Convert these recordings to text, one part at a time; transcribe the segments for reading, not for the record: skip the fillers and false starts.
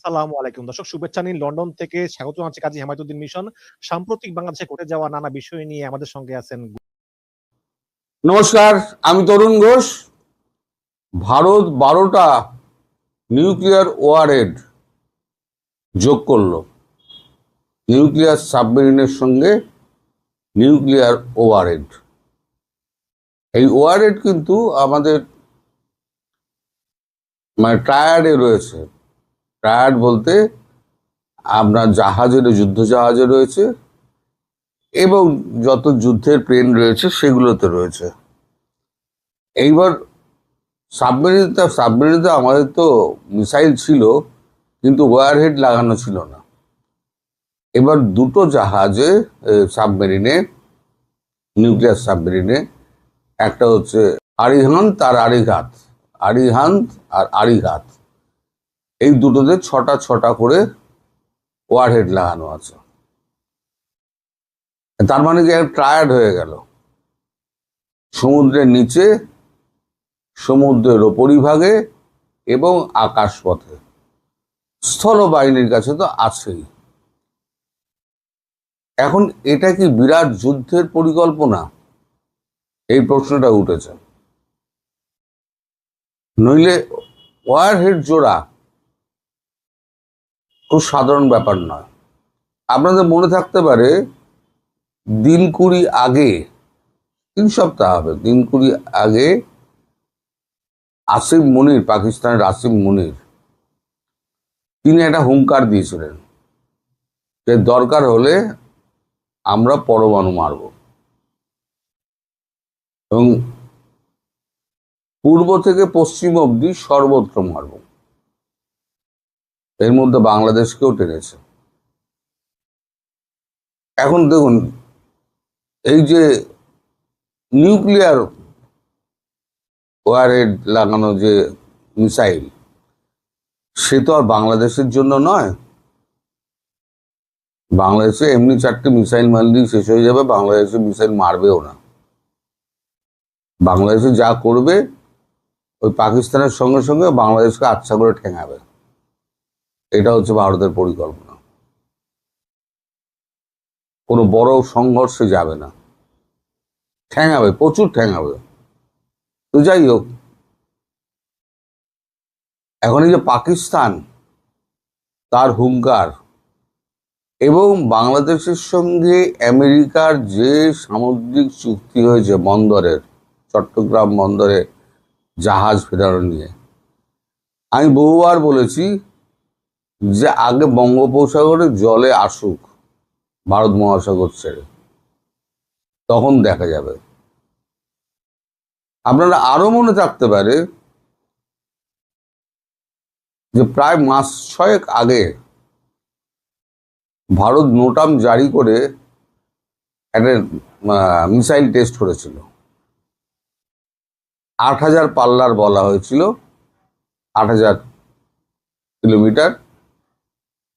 আসসালামু আলাইকুম দর্শক, শুভেচ্ছা নিন লন্ডন থেকে। স্বাগত জানাচ্ছি কাজী হেমায়েতুদ্দিন মিশন। সাম্প্রতিক বাংলাদেশে ঘটে যাওয়া নানা বিষয় নিয়ে আমাদের সঙ্গে আছেন। নমস্কার, আমি তরুণ ঘোষ। ভারত 12টা নিউক্লিয়ার ওয়ারহেড যোগ করলো নিউক্লিয়ার সাবমেরিনের সঙ্গে। নিউক্লিয়ার ওয়ারহেড, এই ওয়ারহেড কিন্তু আমাদের ট্রায়াডে রয়েছে। ট্রায়াড বলতে আপনার যুদ্ধ জাহাজে রয়েছে এবং যত যুদ্ধের প্লেন রয়েছে সেগুলোতে রয়েছে। এইবার সাবমেরিনে আমাদের তো মিসাইল ছিল, কিন্তু ওয়ারহেড লাগানো ছিল না। এবার দুটো জাহাজে সাবমেরিনে, নিউক্লিয়ার সাবমেরিনে, একটা হচ্ছে আরিহান্ত আর আরিঘাত, আরিহান্ত আর আরিঘাত, এই দুটোতে ছটা ছটা করে ওয়ারহেড লাগানো আছে। তার মানে কি ট্রায়াড হয়ে গেল। সমুদ্রের নিচে, সমুদ্রের ওপরিভাগে এবং আকাশপথে, স্থল বাহিনীর কাছে তো আছেই। এখন এটা কি বিরাট যুদ্ধের পরিকল্পনা? এই প্রশ্নটা উঠেছে। নইলে ওয়ারহেড জোড়া খুব সাধারণ ব্যাপার নয়। আপনাদের মনে থাকতে পারে দিন 20 আগে, 3 সপ্তাহ হবে, দিন 20 আগে আসিম মুনির, পাকিস্তানের আসিম মুনির, তিনি একটা হুঙ্কার দিয়েছিলেন যে দরকার হলে আমরা পরমাণু মারব এবং পূর্ব থেকে পশ্চিম অবধি সর্বত্র মারব। এর মধ্যে বাংলাদেশকেও টেনেছে। এখন দেখুন, এই যে নিউক্লিয়ার ওয়ারহেড লাগানো যে মিসাইল, সে তো আর বাংলাদেশের জন্য নয়। বাংলাদেশে এমনি 4টে মিসাইল মারলেই শেষ হয়ে যাবে, বাংলাদেশে মিসাইল মারবেও না। বাংলাদেশে যা করবে ওই পাকিস্তানের সঙ্গে সঙ্গে বাংলাদেশকে আচ্ছা করে ঠেঙাবে। এটা হচ্ছে ভারতের পরিকল্পনা। কোনো বড় সংঘর্ষে যাবে না, ঠেঙাবে, প্রচুর ঠেঙাবে। তো যাই হোক, এখন এই যে পাকিস্তান, তার হুঙ্কার এবং বাংলাদেশের সঙ্গে আমেরিকার যে সামুদ্রিক চুক্তি হয়েছে বন্দরের, চট্টগ্রাম বন্দরে জাহাজ ফেরানো নিয়ে, আমি বহুবার বলেছি যে আগে বঙ্গোপসাগরে জলে আসুক ভারত মহাসাগর ছেড়ে, তখন দেখা যাবে। আপনারা আরো মনে থাকতে পারে যে প্রায় মাস 6 আগে ভারত নোটাম জারি করে একটা মিসাইল টেস্ট করেছিল। 8000 পাল্লার বলা হয়েছিল, 8000 কিলোমিটার,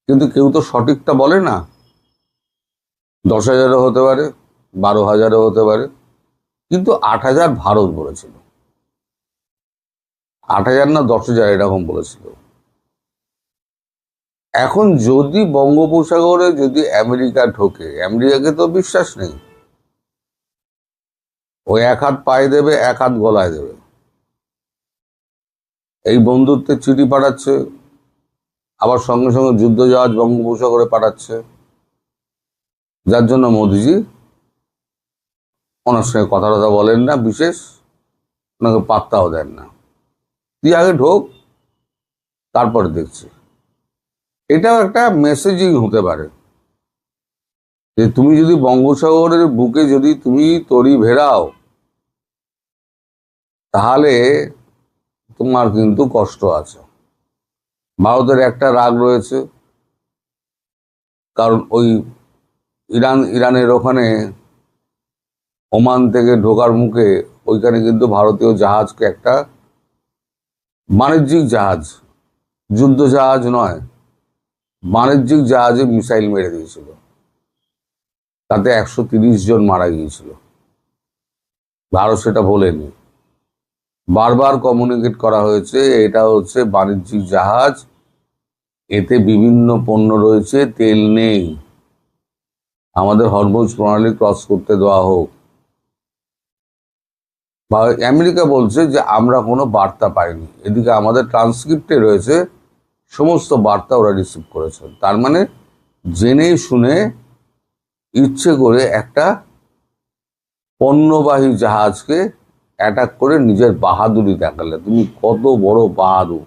কিন্তু কেউ তো সঠিকটা বলে না। 10,000ও হতে পারে, 12,000ও হতে পারে, কিন্তু 8000 ভারত বলেছিল। 8000 না 10,000 এরকম বলেছিল। এখন যদি বঙ্গোপসাগরে যদি আমেরিকা ঢোকে, আমেরিকাকে তো বিশ্বাস নেই, ওই এক হাত পায়ে দেবে, এক হাত গলায় দেবে। এই বন্ধুত্বের চিঠি পাঠাচ্ছে, আবার সঙ্গে সঙ্গে যুদ্ধ জাহাজ বঙ্গোপসাগরে পাঠাচ্ছে, যার জন্য মোদিজি ওনার সঙ্গে কথা টথা বলেন না, বিশেষ ওনাকে পাত্তাও দেন না। তুই আগে ঢোক, তারপরে দেখছি। এটাও একটা মেসেজিং হতে পারে যে তুমি যদি বঙ্গোপসাগরের বুকে যদি তুমি তরি ভেড়াও, তাহলে তোমার কিন্তু কষ্ট আছে। ভারতের একটা রাগ রয়েছে, কারণ ওই ইরানের ওখানে ওমান থেকে ঢোকার মুখে ওইখানে কিন্তু ভারতীয় জাহাজকে, একটা বাণিজ্যিক জাহাজ, যুদ্ধ জাহাজ নয়, বাণিজ্যিক জাহাজে মিসাইল মেরে দিয়েছিল। তাতে 130 জন মারা গিয়েছিল। ভারত সেটা বলেনি, বারবার কমিউনিকেট করা হয়েছে এটা হচ্ছে বাণিজ্যিক জাহাজ, এতে বিভিন্ন পণ্য রয়েছে, তেল নেই। আমাদের হরমুজ প্রণালী ক্রস করতে দেওয়া হোক। বা আমেরিকা বলছে যে আমরা কোনো বার্তা পাইনি, এদিকে আমাদের ট্রান্সক্রিপ্টে রয়েছে সমস্ত বার্তা ওরা রিসিভ করেছে। তার মানে জেনে শুনে ইচ্ছে করে একটা পণ্যবাহী জাহাজকে অ্যাটাক করে নিজের বাহাদুরি দেখালে। তুমি কত বড় বাহাদুর!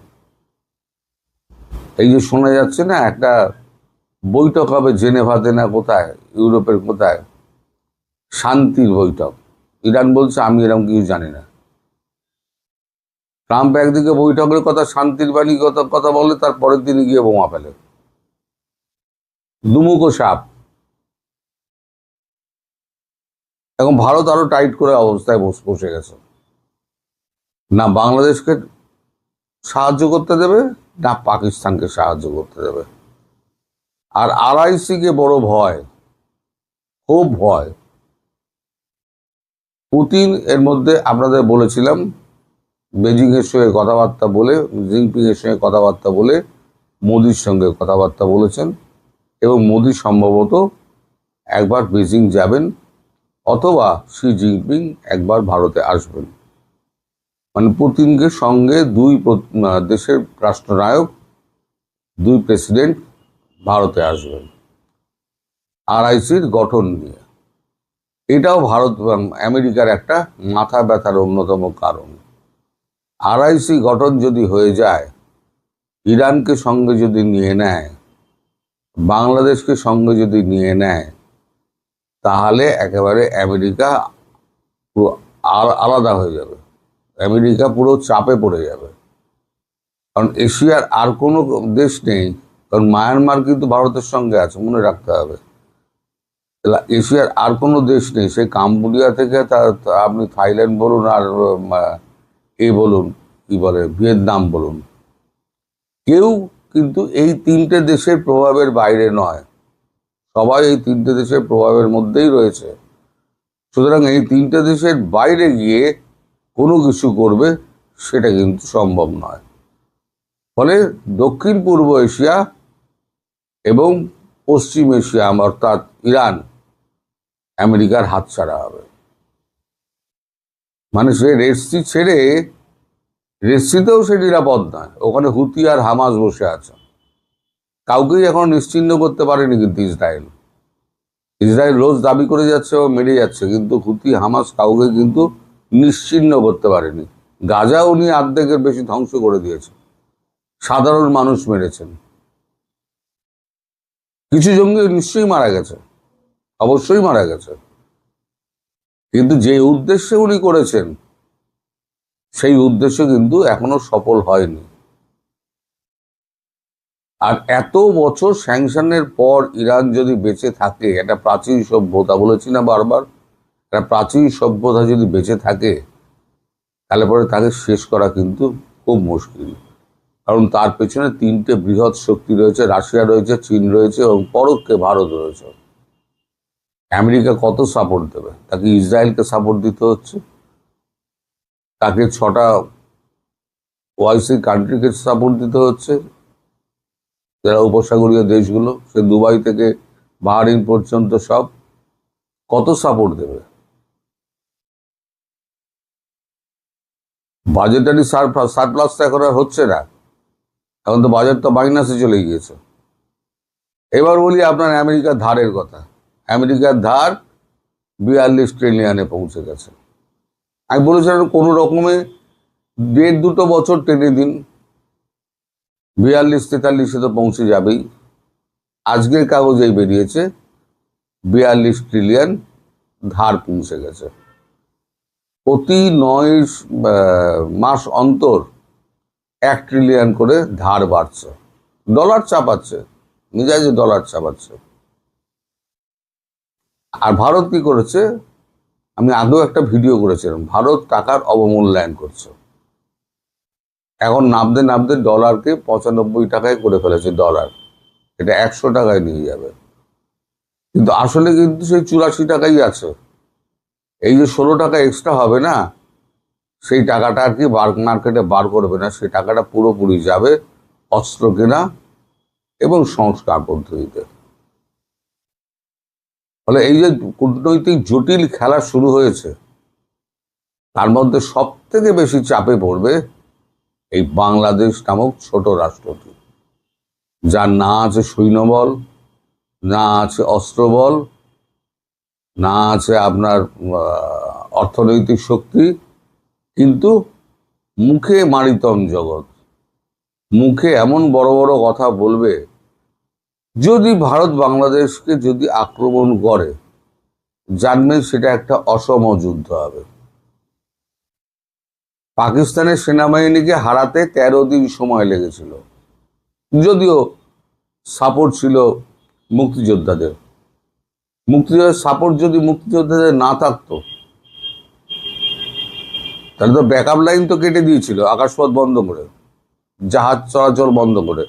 এই যে শোনা যাচ্ছে না, একটা বৈঠক হবে জেনেভাতে না কোথায়, ইউরোপের কোথায়, শান্তির বৈঠক। ইরান বলছে আমি এরকম কিছু জানি না। ট্রাম্প একদিকে বৈঠকের কথা, শান্তির বাণী কথা বলে, তারপরের দিনই গিয়ে বোমা ফেলে। দুমুখো সাপ। এখন ভারত আরো টাইট করে অবস্থায় বসে গেছে, না বাংলাদেশকে সাহায্য করতে দেবে না পাকিস্তানকে সাহায্য করতে দেবে। আর RIC কে বড় ভয়, খুব ভয়। পুতিন এর মধ্যে আপনাদের বলেছিলাম, বেজিং এর সঙ্গে কথাবার্তা বলে, জিনপিং এর সঙ্গে কথাবার্তা বলে মোদির সঙ্গে কথাবার্তা বলেছেন, এবং মোদি সম্ভবত একবার বেজিং যাবেন, অথবা শি জিনপিং একবার ভারতে আসবেন। মানে পুতিনকে সঙ্গে দুই দেশের রাষ্ট্রনায়ক, দুই প্রেসিডেন্ট ভারতে আসবেন RICর গঠন নিয়ে। এটাও ভারত আমেরিকার একটা মাথা ব্যথার অন্যতম কারণ। RIC গঠন যদি হয়ে যায়, ইরানকে সঙ্গে যদি নিয়ে নেয়, বাংলাদেশকে সঙ্গে যদি নিয়ে নেয়, তাহলে একেবারে আমেরিকা পুরো আলাদা হয়ে যাবে। আমেরিকা পুরো চাপে পড়ে যাবে। কারণ এশিয়ার আর কোনো দেশ নেই, কারণ মায়ানমার কিন্তু ভারতের সঙ্গে আছে, মনে রাখতে হবে। এশিয়ার আর কোনো দেশ নেই, সেই কাম্বোডিয়া থেকে আপনি থাইল্যান্ড বলুন, আর বলুন কি বলে ভিয়েতনাম বলুন, কেউ কিন্তু এই তিনটে দেশের প্রভাবের বাইরে নয়। সবাই এই তিনটে দেশের প্রভাবের মধ্যেই রয়েছে। সুতরাং এই তিনটে দেশের বাইরে গিয়ে কোনো কিছু করবে সেটা কিন্তু সম্ভব নয়। ফলে দক্ষিণ পূর্ব এশিয়া এবং পশ্চিম এশিয়া, অর্থাৎ ইরান, আমেরিকার হাতছাড়া হবে। মানে সে রেড সি ছেড়ে, রেড সিতেও সে নিরাপদ নয়। ওখানে হুতি আর হামাস বসে আছে, কাউকেই এখন নিশ্চিহ্ন করতে পারেনি। কিন্তু ইসরায়েল রোজ দাবি করে যাচ্ছে ও মেরে যাচ্ছে, কিন্তু হুতি হামাস কাউকে কিন্তু নিশ্চিহ্ন করতে পারেনি। গাজা উনি অর্ধেকের বেশি ধ্বংস করে দিয়েছে, সাধারণ মানুষ মেরেছেন। কিছু জঙ্গি নিশ্চয়ই মারা গেছে, অবশ্যই মারা গেছে, কিন্তু যে উদ্দেশ্যে উনি করেছেন সেই উদ্দেশ্য কিন্তু এখনো সফল হয়নি। আর এত বছর স্যাংশনের পর ইরান যদি বেঁচে থাকে, একটা প্রাচীন সভ্যতা, বলেছি না বারবার, একটা প্রাচীন সভ্যতা যদি বেঁচে থাকে, তাহলে পরে তাকে শেষ করা কিন্তু খুব মুশকিল। কারণ তার পেছনে তিনটে বৃহৎ শক্তি রয়েছে, রাশিয়া রয়েছে, চীন রয়েছে, এবং পরোক্ষে ভারত রয়েছে। আমেরিকা কত সাপোর্ট দেবে? তাকে ইসরায়েলকে সাপোর্ট দিতে হচ্ছে, তাকে 6টা OIC কান্ট্রিকে সাপোর্ট দিতে হচ্ছে, যারা উপসাগরীয় দেশগুলো, সে দুবাই থেকে বাহরিন পর্যন্ত সব কত সাপোর্ট দেবে? বাজেটারি সারপ্লাস তো এখন আর হচ্ছে না, এখন তো বাজেট তো মাইনাসে চলে গিয়েছে। এবার বলি আপনার আমেরিকার ধারের কথা। আমেরিকার ধার 42 ট্রিলিয়নে পৌঁছে গেছে। আমি বলেছিলাম কোনো রকমে 1.5-2 বছর টেনে দিন, 42-43 তো পৌঁছে যাবেই। আজকের কাগজেই বেরিয়েছে 42 ট্রিলিয়ন ধার পৌঁছে গেছে। প্রতি 9 মাস অন্তর 1 ট্রিলিয়ন করে ধার বাড়ছে। ডলার চাপাচ্ছে, নিজে ডলার চাপাচ্ছে। আর ভারত কি করেছে? আমি আগেও একটা ভিডিও করেছিলাম, ভারত টাকার অবমূল্যায়ন করছে। এখন নামতে নামতে ডলারকে 95 টাকায় করে ফেলেছে ডলার, এটা 100 টাকায় নিয়ে যাবে। কিন্তু আসলে কিন্তু সেই 84 টাকাই আছে। এই যে 16 টাকা এক্সট্রা হবে না, সেই টাকাটা আর কি মার্কেটে বার করবে না, সেই টাকাটা পুরোপুরি যাবে অস্ত্র কেনা এবং সংস্কার পদ্ধতিতে। ফলে এই যে কূটনৈতিক জটিল খেলা শুরু হয়েছে, তার মধ্যে সব থেকে বেশি চাপে পড়বে এই বাংলাদেশ নামক ছোট রাষ্ট্রটি, যার না আছে সৈন্যবল, না আছে অস্ত্রবল, না আছে আপনার অর্থনৈতিক শক্তি, কিন্তু মুখে মারিতম জগৎ, মুখে এমন বড় বড় কথা বলবে। যদি ভারত বাংলাদেশকে যদি আক্রমণ করে, জানবেন সেটা একটা অসম যুদ্ধ হবে। পাকিস্তানের সেনাবাহিনীকে হারাতে 13 দিন সময় লেগেছিল, যদিও সাপোর্ট ছিল মুক্তিযোদ্ধাদের। মুক্তিযোদ্ধার সাপোর্ট যদি মুক্তিযোদ্ধাদের না থাকতো, তাহলে তো ব্যাকআপ লাইন তো কেটে দিয়েছিল, আকাশপথ বন্ধ করে, জাহাজ চলাচল বন্ধ করে।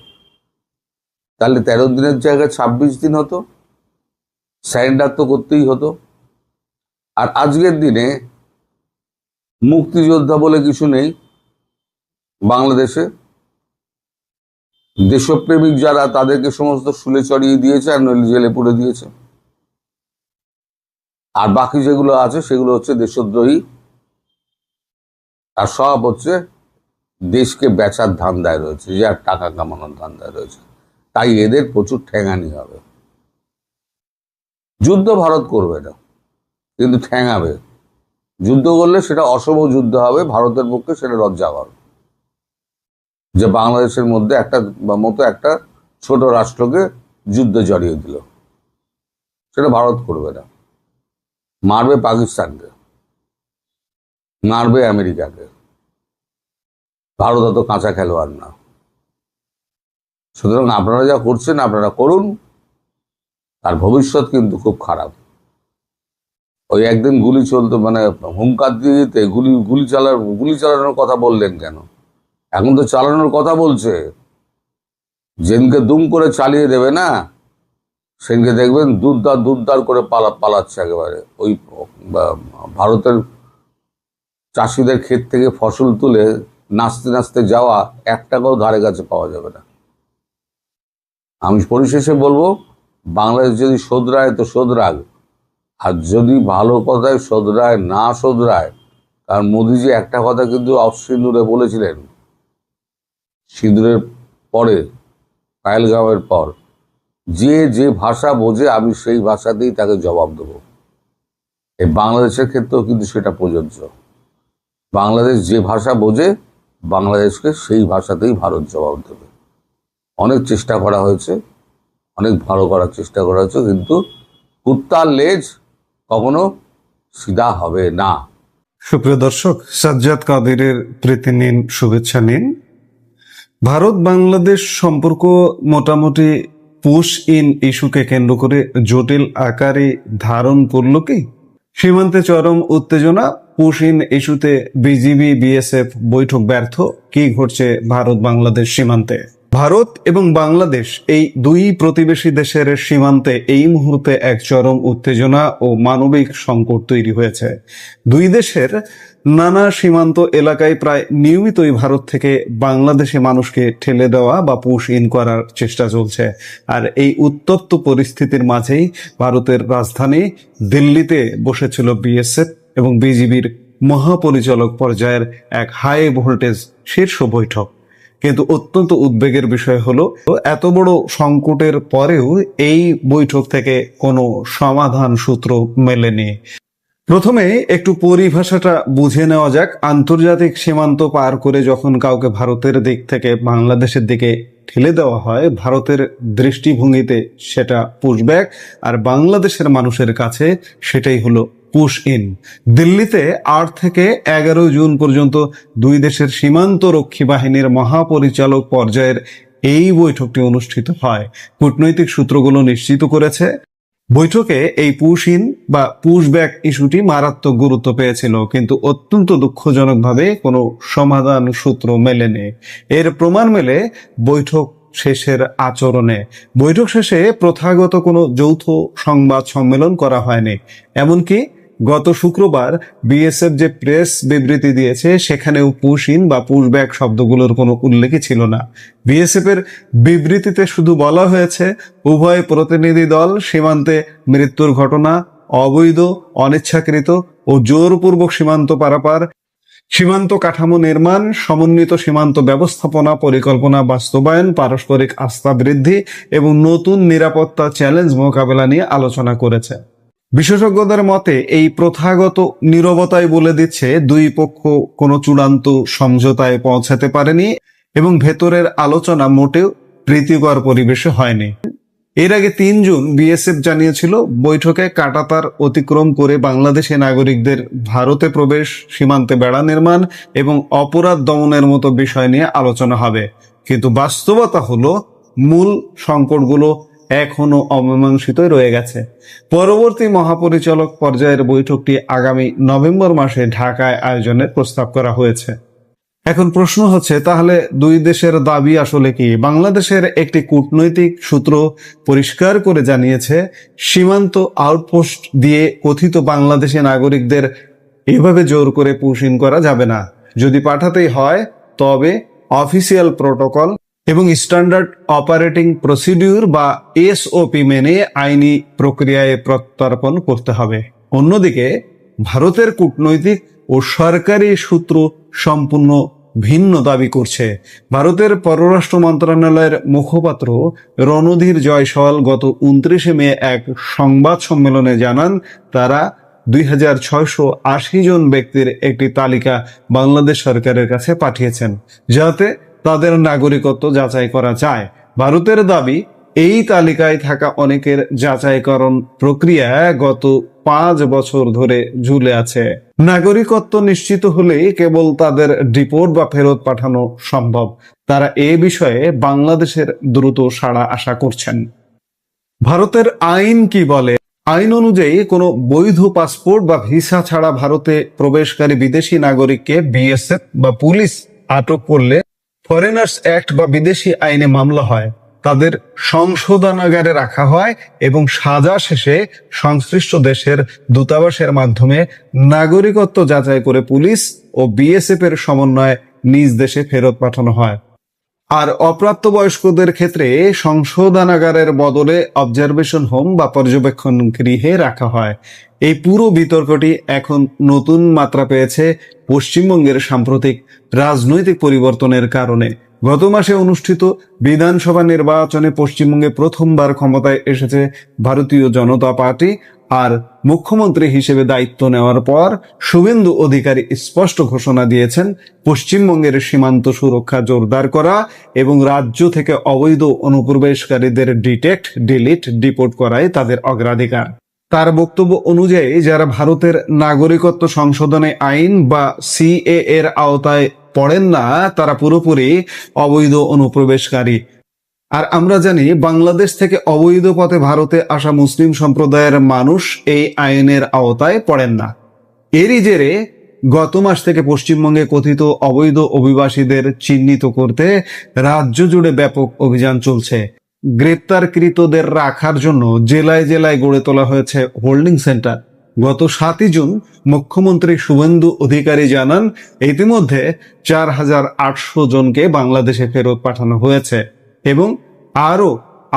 তাহলে 13 দিনের জায়গায় 26 দিন হতো, সারেন্ডার তো করতেই হতো। আর আজকের দিনে মুক্তিযোদ্ধা বলে কিছু নেই বাংলাদেশে। দেশপ্রেমিক যারা, তাদেরকে সমস্ত শুলে চড়িয়ে দিয়েছে আর নইলে জেলে পুরে দিয়েছে। আর বাকি যেগুলো আছে সেগুলো হচ্ছে দেশদ্রোহী, আর সব হচ্ছে দেশকে বেচার ধান্দায় রয়েছে, যে আর টাকা কামানোর ধান্দায় রয়েছে। তাই এদের প্রচুর ঠেঙানি হবে। যুদ্ধ ভারত করবে না, কিন্তু ঠেঙাবে। যুদ্ধ করলে সেটা অসম যুদ্ধ হবে, ভারতের পক্ষে সেটা লজ্জাকর যে বাংলাদেশের মধ্যে একটা ছোট রাষ্ট্রকে যুদ্ধে জড়িয়ে দিল। সেটা ভারত করবে না, মারবে পাকিস্তানকে, মারবে আমেরিকাকে। ভারত অত কাঁচা খেলোয়াড় না। সুতরাং আপনারা যা করছেন আপনারা করুন, তার ভবিষ্যৎ কিন্তু খুব খারাপ। ওই একদিন গুলি চলতো, মানে হুঙ্কার দিয়ে দিতে গুলি চালানোর কথা বললেন কেন? এখন তো চালানোর কথা বলছে। যেদিনকে দুম করে চালিয়ে দেবে না, সেদিনকে দেখবেন দুধদার করে পালাচ্ছে একেবারে। ওই ভারতের চাষিদের ক্ষেত থেকে ফসল তুলে নাচতে নাচতে যাওয়া 1 টাকাও ধারে কাছে পাওয়া যাবে না। আমি পরিশেষে বলবো, বাংলাদেশ যদি শোধরায় তো শোধরাগ, আর যদি ভালো কথায় শোধরায় না শোধরায়, কারণ মোদিজি একটা কথা কিন্তু অফ সিঁদুরে বলেছিলেন, সিঁদুরের পরে, পায়েলগাঁওয়ের পর, যে ভাষা বোঝে আমি সেই ভাষাতেই তাকে জবাব দেবো। এই বাংলাদেশের ক্ষেত্রেও কিন্তু সেটা প্রযোজ্য। বাংলাদেশ যে ভাষা বোঝে, বাংলাদেশকে সেই ভাষাতেই ভারত জবাব দেবে। অনেক চেষ্টা করা হয়েছে, অনেক ভালো করার চেষ্টা করা হয়েছে, কিন্তু কুত্তার লেজ কখনো সিধা হবে না। সুপ্রিয় দর্শক, সাজ্জাদ কাদেরের প্রীতি নিন, শুভেচ্ছা নিন। ভারত বাংলাদেশ সম্পর্ক মোটামুটি পুশ ইন ইস্যুকে কেন্দ্র করে জটিল আকারে ধারণ করল কি? সীমান্তে চরম উত্তেজনা, পুশ ইন ইস্যুতে বিজিবি বিএসএফ বৈঠক ব্যর্থ, কি ঘটছে ভারত বাংলাদেশ সীমান্তে? ভারত এবং বাংলাদেশ এই দুই প্রতিবেশী দেশের সীমান্তে এই মুহূর্তে এক চরম উত্তেজনা ও মানবিক সংকট তৈরি হয়েছে। দুই দেশের নানা সীমান্ত এলাকায় প্রায় নিয়মিতই ভারত থেকে বাংলাদেশে মানুষকে ঠেলে দেওয়া বা পুশ ইন করার চেষ্টা চলছে। আর এই উত্তপ্ত পরিস্থিতির মাঝেই ভারতের রাজধানী দিল্লিতে বসেছিল বিএসএফ এবং বিজিবির মহাপরিচালক পর্যায়ের এক হাই ভোল্টেজ শীর্ষ বৈঠক। কিন্তু অত্যন্ত উদ্বেগের বিষয় হলো, এত বড় সংকটের পরেও এই বৈঠক থেকে কোনো সমাধান সূত্র মেলেনি। প্রথমে একটু পরিভাষাটা বুঝে নেওয়া যাক। আন্তর্জাতিক সীমান্ত পার করে যখন কাউকে ভারতের দিক থেকে বাংলাদেশের দিকে ঠেলে দেওয়া হয়, ভারতের দৃষ্টিভঙ্গিতে সেটা পুশব্যাক, আর বাংলাদেশের মানুষের কাছে সেটাই হলো পুশ ইন। দিল্লিতে 8 থেকে 11 জুন পর্যন্ত দুই দেশের সীমান্ত রক্ষী বাহিনীর মহাপরিচালক পর্যায়ের এই বৈঠকটি অনুষ্ঠিত হয়। কূটনৈতিক সূত্রগুলো নিশ্চিত করেছে, বৈঠকে এই পুশ ইন বা পুশব্যাক ইস্যুটি মারাত্মক গুরুত্ব পেয়েছিল, কিন্তু অত্যন্ত দুঃখজনকভাবে কোনো সমাধান সূত্র মেলেনি। এর প্রমাণ মেলে বৈঠক শেষের আচরণে। বৈঠক শেষে প্রথাগত কোনো যৌথ সংবাদ সম্মেলন করা হয়নি, এমনকি গত শুক্রবার বিএসএফ যে প্রেস বিবৃতি দিয়েছে সেখানেও পুশ ইন বা পুশ ব্যাক শব্দগুলোর কোনো উল্লেখই ছিল না। বিএসএফ এর বিবৃতিতে শুধু বলা হয়েছে উভয় প্রতিনিধি দল সীমান্তে মৃত্যুর ঘটনা, অবৈধ, অনিচ্ছাকৃত ও জোরপূর্বক সীমান্ত পারাপার, সীমান্ত কাঠামো নির্মাণ, সমন্বিত সীমান্ত ব্যবস্থাপনা পরিকল্পনা বাস্তবায়ন, পারস্পরিক আস্থা বৃদ্ধি এবং নতুন নিরাপত্তা চ্যালেঞ্জ মোকাবেলা নিয়ে আলোচনা করেছে। বিশেষজ্ঞদের মতে এই প্রথাগত নীরবতাই বলে দিচ্ছে দুই পক্ষ কোনো চূড়ান্ত সমঝোতায় পৌঁছাতে পারেনি এবং ভেতরের আলোচনা মোটেও প্রীতিকর পরিবেশে হয়নি। এর আগে ৩ জুন বিএসএফ জানিয়েছিল বৈঠকে কাঁটাতার অতিক্রম করে বাংলাদেশি নাগরিকদের ভারতে প্রবেশ, সীমান্তে বেড়া নির্মাণ এবং অপরাধ দমনের মতো বিষয় নিয়ে আলোচনা হবে। কিন্তু বাস্তবতা হলো মূল সংকটগুলো এখনো অমীমাংসিতই রয়ে গেছে। পরবর্তী মহাপরিচালক পর্যায়ের বৈঠকটি আগামী নভেম্বর মাসে ঢাকায় আয়োজনের প্রস্তাব করা হয়েছে। এখন প্রশ্ন হচ্ছে, তাহলে দুই দেশের দাবি আসলে কি? বাংলাদেশের একটি কূটনৈতিক সূত্র পরিষ্কার করে জানিয়েছে, সীমান্ত আউটপোস্ট দিয়ে কথিত বাংলাদেশি নাগরিকদের এভাবে জোর করে পুশ ইন করা যাবে না। যদি পাঠাতেই হয় তবে অফিসিয়াল প্রটোকল এবং স্ট্যান্ডার্ড অপারেটিং প্রসিডিউর বা এসওপি মেনে আইনি প্রক্রিয়ায় প্রত্যর্পণ করতে হবে। অন্যদিকে ভারতের কূটনৈতিক ও সরকারি সূত্র সম্পূর্ণ ভিন্ন দাবি করছে। ভারতের পররাষ্ট্র মন্ত্রণালয়ের মুখপাত্র রণধীর জয়সওয়াল গত 29 মে এক সংবাদ সম্মেলনে জানান, তারা 2680 জন ব্যক্তির একটি তালিকা বাংলাদেশ সরকারের কাছে পাঠিয়েছেন যাতে তাদের নাগরিকত্ব যাচাই করা যায়। ভারতের দাবি, এই তালিকায় থাকা অনেকের যাচাইকরণ প্রক্রিয়া গত 5 বছর ধরে ঝুলে আছে। নাগরিকত্ব নিশ্চিত হলেই কেবল তাদের ডিপোর্ট বা ফেরত পাঠানো সম্ভব। তারা এ বিষয়ে বাংলাদেশের দ্রুত সাড়া আশা করছেন। ভারতের আইন কি বলে? আইন অনুযায়ী কোনো বৈধ পাসপোর্ট বা ভিসা ছাড়া ভারতে প্রবেশকারী বিদেশি নাগরিককে বিএসএফ বা পুলিশ আটক করলে ফরেনার্স অ্যাক্ট বা বিদেশি আইনে মামলা হয়, তাদের সংশোধনাগারে রাখা হয় এবং সাজা শেষে সংশ্লিষ্ট দেশের দূতাবাসের মাধ্যমে নাগরিকত্ব যাচাই করে পুলিশ ও বিএসএফ এর সমন্বয়ে নিজ দেশে ফেরত পাঠানো হয়। আর অপ্রাপ্তবয়স্কদের ক্ষেত্রে সংশোধনাগারের বদলে অবজারভেশন হোম বা পর্যবেক্ষণ গৃহে রাখা হয়। এই পুরো বিতর্কটি এখন নতুন মাত্রা পেয়েছে পশ্চিমবঙ্গের সাম্প্রতিক রাজনৈতিক পরিবর্তনের কারণে। গত মাসে অনুষ্ঠিত বিধানসভা নির্বাচনে পশ্চিমবঙ্গে প্রথমবার ক্ষমতায় এসেছে ভারতীয় জনতা পার্টি। আর মুখ্যমন্ত্রী হিসেবে দায়িত্ব নেওয়ার পর শুভেন্দু অধিকারী স্পষ্ট ঘোষণা দিয়েছেন, পশ্চিমবঙ্গের সীমান্ত সুরক্ষা জোরদার করা এবং রাজ্য থেকে অবৈধ অনুপ্রবেশকারীদের ডিটেক্ট, ডিলিট, ডিপোর্ট করাই তাদের অগ্রাধিকার। তার বক্তব্য অনুযায়ী যারা ভারতের নাগরিকত্ব সংশোধনী আইন বা সিএ এর আওতায় পড়েন না, তারা পুরোপুরি অবৈধ অনুপ্রবেশকারী। আর আমরা জানি বাংলাদেশ থেকে অবৈধ পথে ভারতে আসা মুসলিম সম্প্রদায়ের মানুষ এই আইনের আওতায় পড়েন না। এরই জেরে গত মাস থেকে পশ্চিমবঙ্গে কথিত অবৈধ অভিবাসীদের চিহ্নিত করতে রাজ্য জুড়ে ব্যাপক অভিযান চলছে। গ্রেপ্তারকৃতদের রাখার জন্য জেলায় জেলায় গড়ে তোলা হয়েছে হোল্ডিং সেন্টার। গত 7 জুন মুখ্যমন্ত্রী শুভেন্দু অধিকারী জানান, ইতিমধ্যে 4800 জনকে বাংলাদেশে ফেরত পাঠানো হয়েছে এবং আরো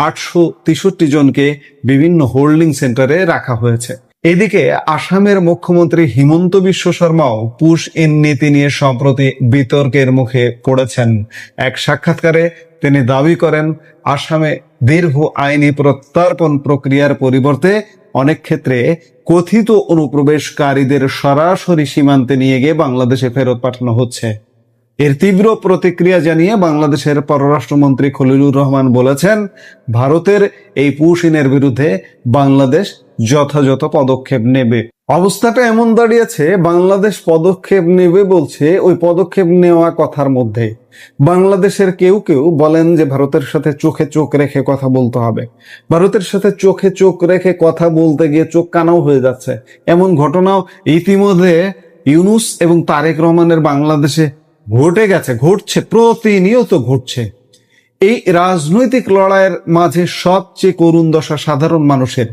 863 জনকে বিভিন্ন হোল্ডিং সেন্টারে রাখা হয়েছে। এদিকে আসামের মুখ্যমন্ত্রী হিমন্ত বিশ্ব শর্মাও পুশ ইন নীতি নিয়ে সম্প্রতি বিতর্কের মুখে পড়েছেন। এক সাক্ষাৎকারে তিনি দাবি করেন, আসামে দীর্ঘ আইনি প্রত্যর্পণ প্রক্রিয়ার পরিবর্তে অনেক ক্ষেত্রে কথিত অনুপ্রবেশকারীদের সরাসরি সীমান্তে নিয়ে গিয়ে বাংলাদেশে ফেরত পাঠানো হচ্ছে। এর তীব্র প্রতিক্রিয়া জানিয়ে বাংলাদেশের পররাষ্ট্রমন্ত্রী খলিলুর রহমান বলেছেন, ভারতের এই পুশ ইনের বিরুদ্ধে বাংলাদেশ যথাযথ পদক্ষেপ নেবে। অবস্থাটা এমন দাঁড়িয়েছে, বাংলাদেশ পদক্ষেপ নেবে বলছে, ওই পদক্ষেপ নেওয়া কথার মধ্যে বাংলাদেশের কেউ কেউ বলেন যে ভারতের সাথে চোখে চোখ রেখে কথা বলতে হবে। ভারতের সাথে চোখে চোখ রেখে কথা বলতে গিয়ে চোখ কানাও হয়ে যাচ্ছে। এমন ঘটনাও ইতিমধ্যে ইউনূস এবং তারেক রহমানের বাংলাদেশে ঘটে গেছে, ঘটছে, প্রতিনিয়ত ঘটছে। এই রাজনৈতিক লড়াইয়ের মাঝে সবচেয়ে করুণ দশা সাধারণ মানুষের।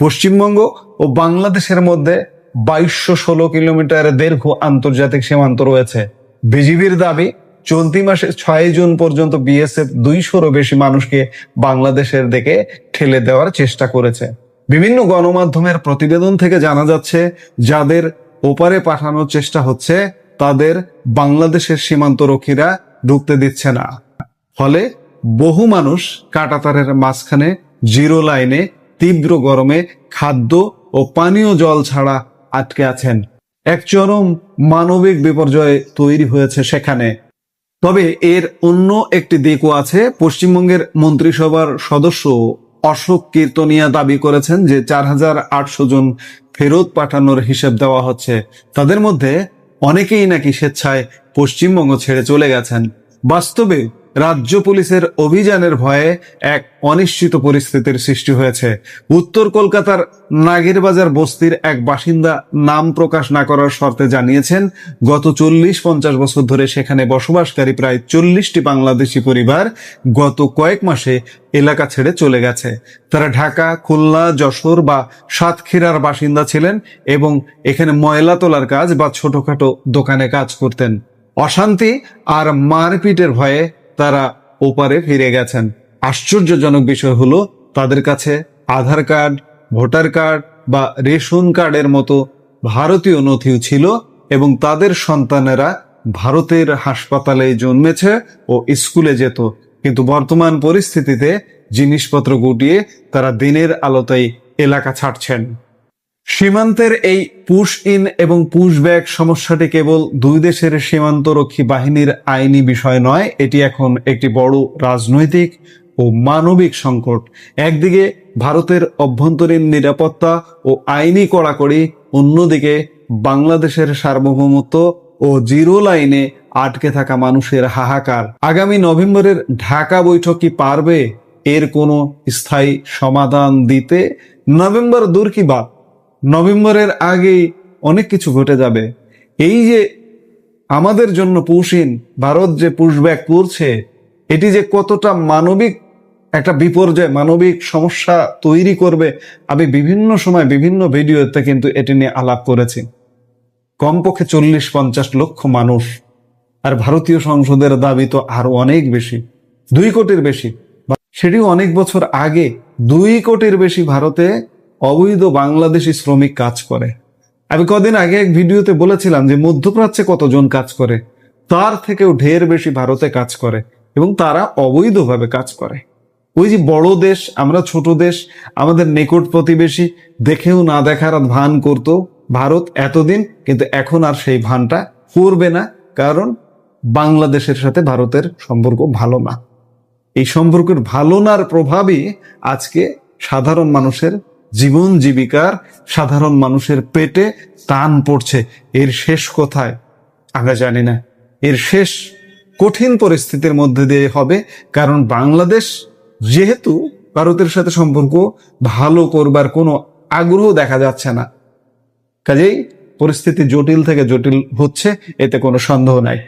পশ্চিমবঙ্গ ও বাংলাদেশের মধ্যে 2216 কিলোমিটার দীর্ঘ আন্তর্জাতিক সীমান্ত রয়েছে। বিজিবির দাবি, চলতি মাসে 6 জুন পর্যন্ত বিএসএফ 200-রও বেশি মানুষকে বাংলাদেশের দিকে ঠেলে দেওয়ার চেষ্টা করেছে। বিভিন্ন গণমাধ্যমের প্রতিবেদন থেকে জানা যাচ্ছে, যাদের ওপারে পাঠানোর চেষ্টা হচ্ছে তাদের বাংলাদেশের সীমান্তরক্ষীরা ঢুকতে দিচ্ছে না। ফলে বহু মানুষ কাঁটাতারের মাঝখানে জিরো লাইনে তীব্র গরমে খাদ্য ও পানীয় জল ছাড়া আটকে আছেন। এক চরম মানবিক বিপর্যয় তৈরি হয়েছে সেখানে। তবে এর অন্য একটি দিকও আছে। পশ্চিমবঙ্গের মন্ত্রিসভার সদস্য অশোক কীর্তনিয়া দাবি করেছেন যে 4800 জন ফেরত পাঠানোর হিসেব দেওয়া হচ্ছে। তাদের মধ্যে অনেকেই নাকি স্বেচ্ছায় পশ্চিমবঙ্গ ছেড়ে চলে গেছেন। বাস্তবে রাজ্য পুলিশের অভিযানের ভয়ে এক অনিশ্চিত পরিস্থিতির সৃষ্টি হয়েছে। উত্তর কলকাতার নাগেরবাজার বস্তির এক বাসিন্দা নাম প্রকাশ না করার শর্তে জানিয়েছেন, গত 40-50 বছর ধরে সেখানে বসবাসকারী প্রায় 40টি বাংলাদেশি পরিবার গত কয়েক মাসে এলাকা ছেড়ে চলে গেছে। তারা ঢাকা, খুলনা, যশোর বা সাতক্ষীরার বাসিন্দা ছিলেন এবং এখানে ময়লা তোলার কাজ বা ছোটখাটো দোকানে কাজ করতেন। অশান্তি আর মারপিটের ভয়ে তারা ওপারে ফিরে গেছেন। আশ্চর্যজনক বিষয় হলো, তাদের কাছে আধার কার্ড, ভোটার কার্ড বা রেশন কার্ডের মতো ভারতীয় নথিও ছিল এবং তাদের সন্তানেরা ভারতের হাসপাতালে জন্মেছে ও স্কুলে যেত। কিন্তু বর্তমান পরিস্থিতিতে জিনিসপত্র গুটিয়ে তারা দিনের আলোতেই এলাকা ছাড়ছেন। সীমান্তের এই পুশ ইন এবং পুশ ব্যাক সমস্যাটি কেবল দুই দেশের সীমান্তরক্ষী বাহিনীর আইনি বিষয় নয়, এটি এখন একটি বড় রাজনৈতিক ও মানবিক সংকট। একদিকে ভারতের অভ্যন্তরীণ নিরাপত্তা ও আইনি কড়াকড়ি, অন্যদিকে বাংলাদেশের সার্বভৌমত্ব ও জিরো লাইনে আটকে থাকা মানুষের হাহাকার। আগামী নভেম্বরের ঢাকা বৈঠক কি পারবে এর কোনো স্থায়ী সমাধান দিতে? নভেম্বর দূর কি বা, নভেম্বরের আগেই অনেক কিছু ঘটে যাবে। এই যে আমাদের জন্য পুশিন, ভারত যে পুশব্যাক করছে, এটি যে কতটা মানবিক একটা বিপর্যয়, মানবিক সমস্যা তৈরি করবে, আমি বিভিন্ন সময় বিভিন্ন ভিডিওতে কিন্তু এটি নিয়ে আলাপ করেছি। কমপক্ষে 40-50 লক্ষ মানুষ, আর ভারতীয় সংসদের দাবি তো আরো অনেক বেশি, 2 কোটির বেশি। সেটিও অনেক বছর আগে 2 কোটির বেশি ভারতে অবৈধ বাংলাদেশি শ্রমিক কাজ করে। আমি কদিন আগে এক ভিডিওতে বলেছিলাম যে মধ্যপ্রাচ্যে কতজন কাজ করে, তার থেকেও ঢের বেশি ভারতে কাজ করে এবং তারা অবৈধভাবে কাজ করে। ওই যে বড় দেশ, আমরা ছোট দেশ, আমাদের নিকট প্রতিবেশী, দেখেও না দেখার ভান করতো ভারত এতদিন, কিন্তু এখন আর সেই ভানটা করবে না, কারণ বাংলাদেশের সাথে ভারতের সম্পর্ক ভালো না। এই সম্পর্কের ভালো নার প্রভাবই আজকে সাধারণ মানুষের জীবন জীবিকার, সাধারণ মানুষের পেটে টান পড়ছে। এর শেষ কোথায় আমরা জানি না, এর শেষ কঠিন পরিস্থিতির মধ্যে দিয়ে হবে, কারণ বাংলাদেশ যেহেতু ভারতের সাথে সম্পর্ক ভালো করবার কোনো আগ্রহ দেখা যাচ্ছে না, কাজেই পরিস্থিতি জটিল থেকে জটিল হচ্ছে, এতে কোনো সন্দেহ নাই।